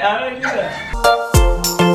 How do I do that?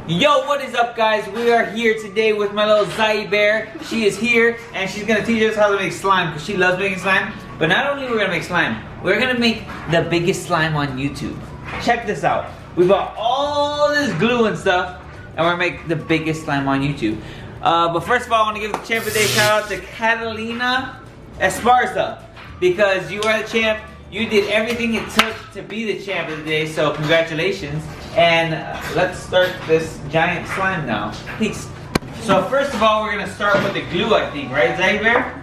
Yo, what is up, guys? We are here today with my little Zahi bear. She is here and she's gonna teach us how to make slime because she loves making slime. But not only we're gonna make slime, we're gonna make the biggest slime on YouTube. Check this out. We bought all this glue and stuff and we're gonna make the biggest slime on YouTube. But first of all, I want to give the champ of the day shout out to Catalina Esparza because you are the champ. You did everything it took to be the champ of the day, so congratulations. And let's start this giant slime now. Peace. So first of all, we're gonna start with the glue, I think, right, Zahi Bear?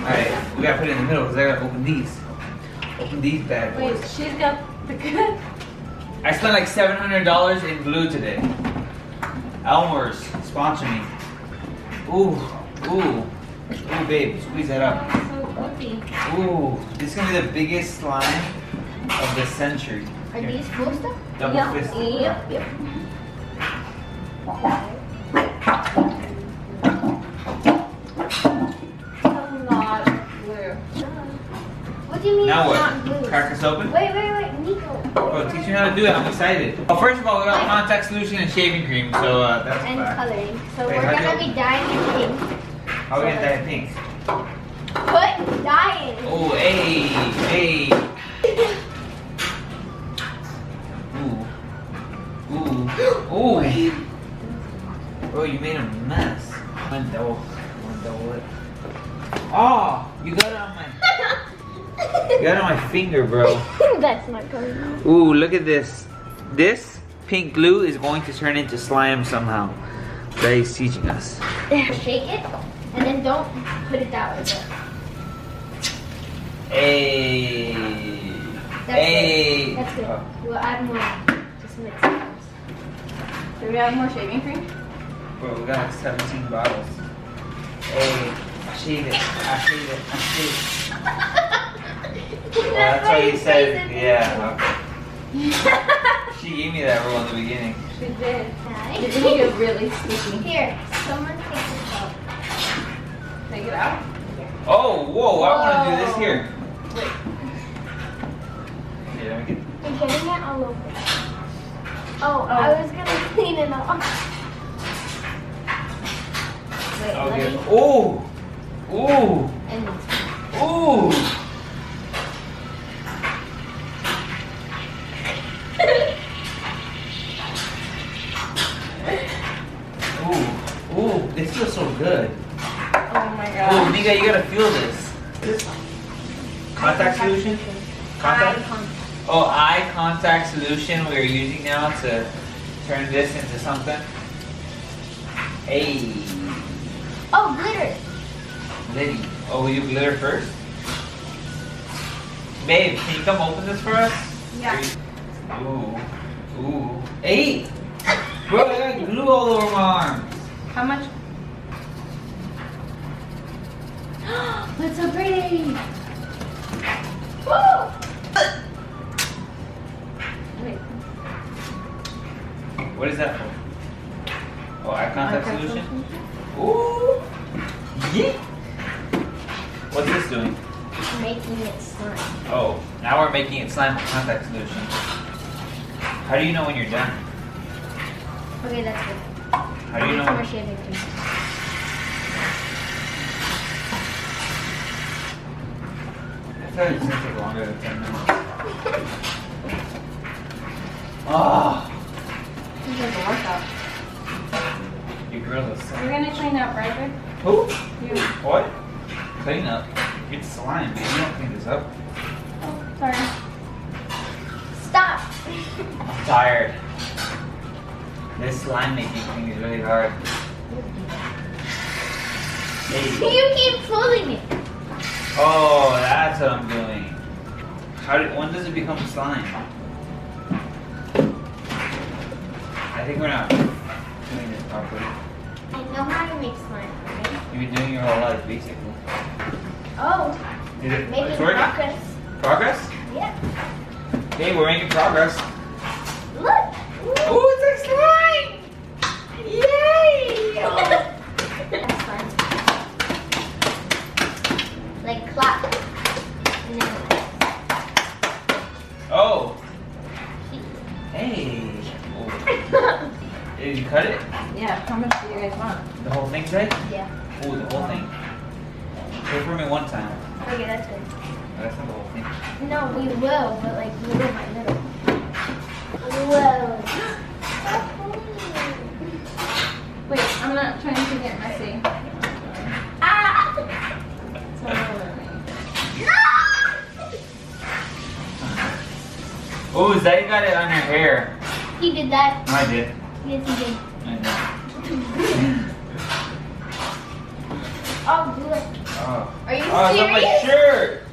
Alright, we gotta put it in the middle because I gotta open these. Open these bad boys. Wait, she's got the good. I spent like $700 in glue today. Elmer's, sponsor me. Ooh, ooh. Ooh, babe, squeeze that up. Ooh, this is gonna be the biggest slime of the century. Are these full stuff? Double fist. Yep. Not glue. What do you mean Now it's what? not glue? Crack this open? Wait, Niko. Oh, teach me how to do it. I'm excited. Well, first of all, we got contact solution and shaving cream, so that's And fine. coloring. So Wait, we're how do gonna you- be dyeing it pink. How are we gonna dye it pink? Put dye in. Oh, hey, hey. Ooh, ooh. Bro, you made a mess. One double it. Oh, you got it on my. You got it on my finger, bro. That's not going on. Ooh, look at this. This pink glue is going to turn into slime somehow. That he's teaching us. Shake it, and then don't put it that way. Hey. Hey. That's good. Oh. We'll add more. Just mix it. Do we have more shaving cream? Bro, we got like 17 bottles. Hey, I shave it. I shave it. I shave it. Well, that's why you said, yeah. Okay. She gave me that rule in the beginning. She did. You're gonna get really sticky. Here, someone take this out. Take it out? Oh, whoa, I want to do this here. Wait. Here, let me get. You're getting it all over. Oh, I was gonna clean it off. Wait, let Okay. me. Ooh. Ooh. And Ooh. Ooh. Ooh. This feels so good. Oh my Ooh, god. Niko, you gotta feel this. Contact solution? Contact? Oh, eye contact solution we're using now to turn this into something. Hey. Oh, glitter. Liddy. Oh, we do glitter first? Babe, can you come open this for us? Yeah. Ooh. Ooh. Hey! Bro, I got glue all over my arms. How much? That's so pretty. Woo! Wait. What is that for? Oh, eye contact Contact solution? Ooh! Yeah! What's this doing? Making it slime. Oh, now we're making it slime with contact solution. How do you know when you're done? Okay, that's good. How do you know? More shaving cream. I thought it was gonna take longer than 10 minutes. Ah, This is a workout. your grill is You're gonna clean up, right, babe? Who? You. What? Clean up. It's slime, baby. You don't clean this up. Oh, sorry. Stop. I'm tired. This slime making thing is really hard. Hey. You keep pulling it. Oh, that's what I'm doing. When does it become slime? I think we're not doing this properly. I know how to make slime, right? You've been doing your whole life, basically. Oh, Is it making it's working? progress. Progress? Yeah. Hey, we're making progress. Look. Ooh, it's like slime! Yay! That's fun. Like clap. cut it? Yeah, how much do you guys want? The whole thing, right? Yeah. Ooh, the whole thing. Pay for me one time. Okay, that's good. That's not the whole thing. No, we will, but like little by little. Whoa. Wait, I'm not trying to get messy. Ah! It's all over me. Oh, Zahi got it on her hair. He did that. I did. Yes, he did. I know. Oh, do it. Oh. Are you Oh, it's on my serious? shirt.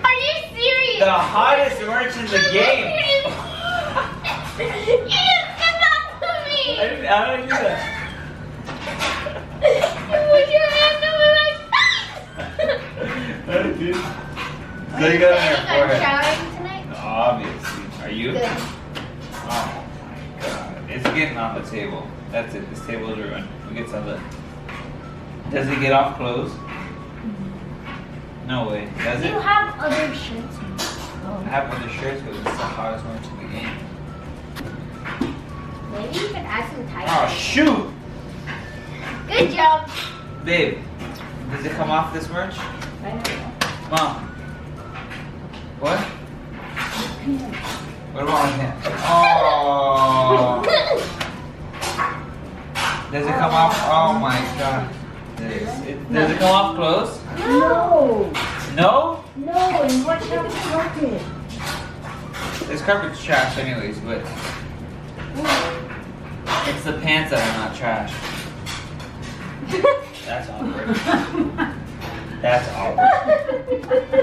Are you serious? The hottest merch in the game. You just did that to me. I don't do that. You put your hand over my face. I did. Zahi got it on her Are you forehead. showering tonight? Obviously. Are you? Good. Oh my god. It's getting on the table. That's it. This table is ruined. We get some of it. Does it get off clothes? No way. Does it? You have other shirts. I have other shirts, but it's the hottest one in the game. Maybe you could add some tights. Oh shoot! Good job. Babe, does it come off this merch? I don't know. Mom. What? What about my hand? Oh! Does it come off? Oh my god. Does it come off close? No! No? No, and what happened to carpet? This carpet's trash anyways, but it's the pants that are not trash. That's awkward. That's awkward.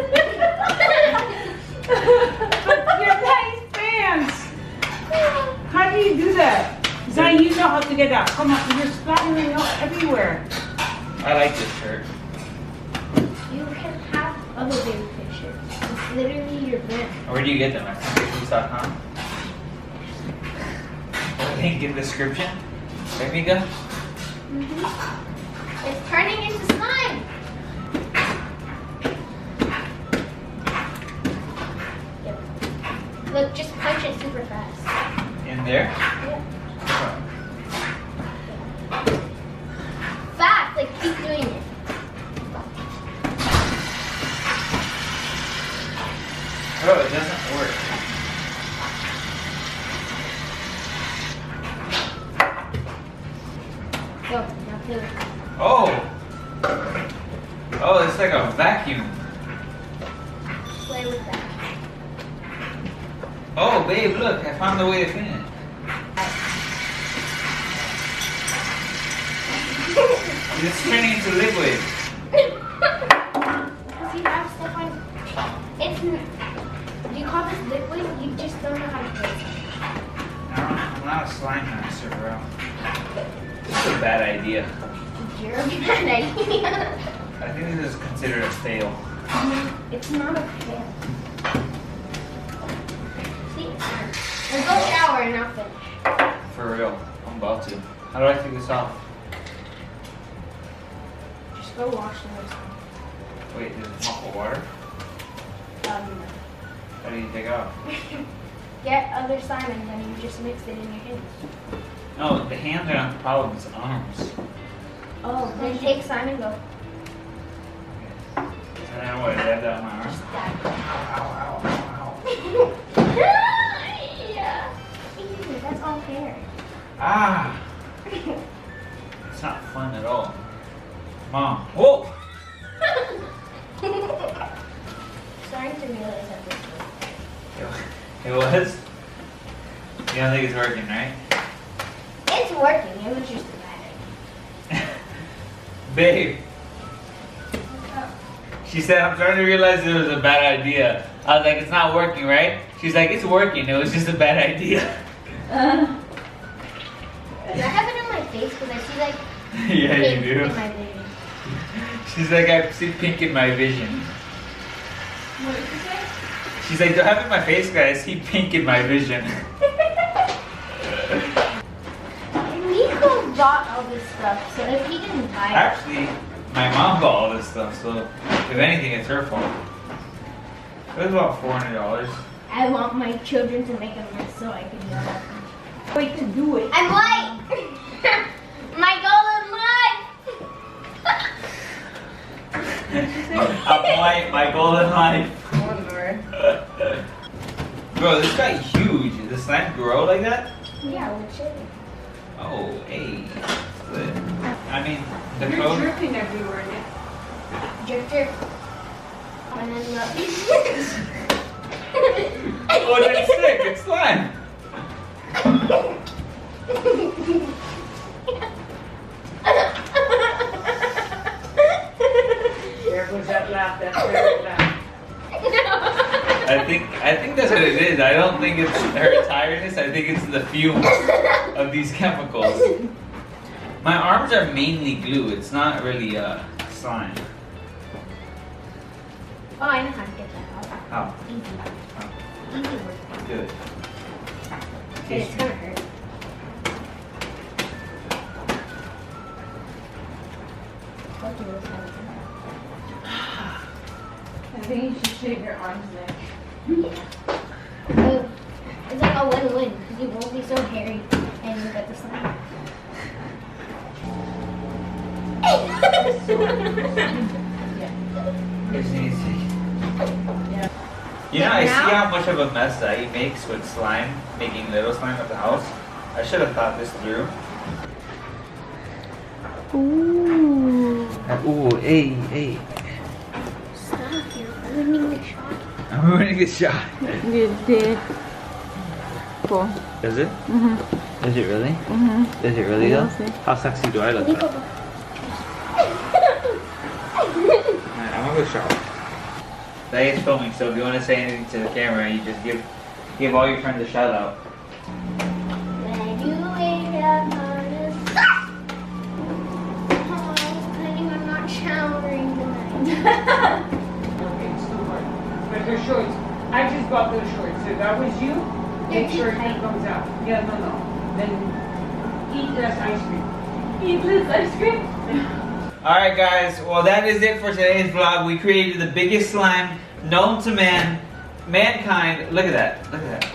But you're nice pants. How do you do that? Zahi, you know how to get out. Come on, you're splattering out everywhere. I like this shirt. You can have other baby pictures. It's literally your brand. Where do you get them? At BabyFace.com? Link in the description. Right, Mika? It's turning into slime. Yep. Look, just punch it super fast. In there? Yeah. Fast, like keep doing it. Oh, it doesn't work. Go, now do it. Oh! Oh, it's like a vacuum. Play with that. Oh, babe, look, I found the way to clean it. It's turning into liquid. Because you have stuff on. It's. Do you call this liquid? You just don't know how to play it. I'm not a slime master, bro. This is a bad idea. You're a bad idea. I think this is considered a fail. It's not a fail. See? Let's go shower and I'll finish. For real. I'm about to. How do I take this off? Just go wash the rest. Wait, there's a mop of water? No. How do you take it off? Get other slime and then you just mix it in your hands. No, the hands are not the problem, it's the arms. Oh, then take slime and go. And then what, I have that on my arm? Just dab. Ow, ow, ow, Yeah. Ew, that's all hair. ow. Ah! It's not fun at all. Mom. Whoa! Starting to realize that this It was? You don't think it's working, right? It's working. It was just a bad Babe. She said, I'm starting to realize it was a bad idea. I was like, it's not working, right? She's like, it's working. It was just a bad idea. idea. I have it on my face because I see like Yeah, pink you do. in my vision. She's like, I see pink in my vision. What did you say? She's like, don't have it in my face, guys. I see pink in my vision. Niko bought all this stuff, so if he didn't buy it, Actually, my mom bought all this stuff, so if anything, it's her fault. It was about $400. I want my children to make a mess so I can yell at them. Wait to do it. I'm white! My golden life. Apply my golden life. Oh, Lord. Bro, this got huge. Did the slime grow like that? Yeah, legit. Oh, hey. Good. I mean, the You're code. dripping everywhere, Nick. Drip, drip. And then Oh, it's stick. It's slime. There goes that laugh. That's very laugh. I think that's what it is. I don't think it's her tiredness. I think it's the fumes of these chemicals. My arms are mainly glue. It's not really slime. Oh, I know how to get that out. How? Easy. Easy work. Good. But it's gonna hurt. Told you it was gonna hurt. I think you should shave your arms then. So, it's like a win-win because you won't be so hairy and you get the slime. It's easy. Yeah. You know, I see Now? how much of a mess Zahi makes with slime, making little slime at the house. I should have thought this through. Ooh. Ooh, hey. Stop, you're ruining the shot. I'm ruining a shot. You did. Cool. Does it? Mm-hmm. Is it really? Mm-hmm. Is it really Yeah, though? I'll see. How sexy do I look? Niko. Alright, I'm gonna go shower. Zahi is filming, so if you want to say anything to the camera, you just give all your friends a shout out. When you wake up on a I'm planning on not showering tonight. Okay, it's too hard. But her shorts. I just bought those shorts. So if that was you, make too sure tight. it comes out. Yeah, no. Then eat less ice cream. Eat less ice cream? Alright guys, well that is it for today's vlog. We created the biggest slime known to mankind. Look at that.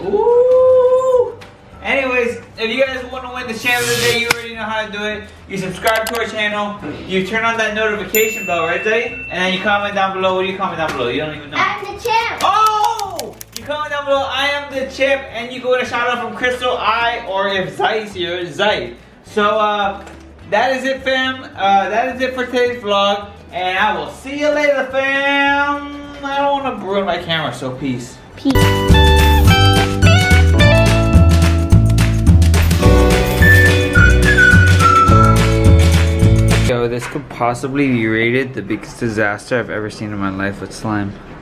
Ooh! Anyways, if you guys want to win the channel today, you already know how to do it. You subscribe to our channel, you turn on that notification bell, right Zahi? And then you comment down below. What do you comment down below? You don't even know. I'm the champ. Oh! You comment down below, I am the champ, and you go in a shout out from Crystal, or if Zahi's here, Zahi. So, that is it, fam. That is it for today's vlog. And I will see you later, fam. I don't want to ruin my camera, so peace. Peace. Yo, this could possibly be rated the biggest disaster I've ever seen in my life with slime.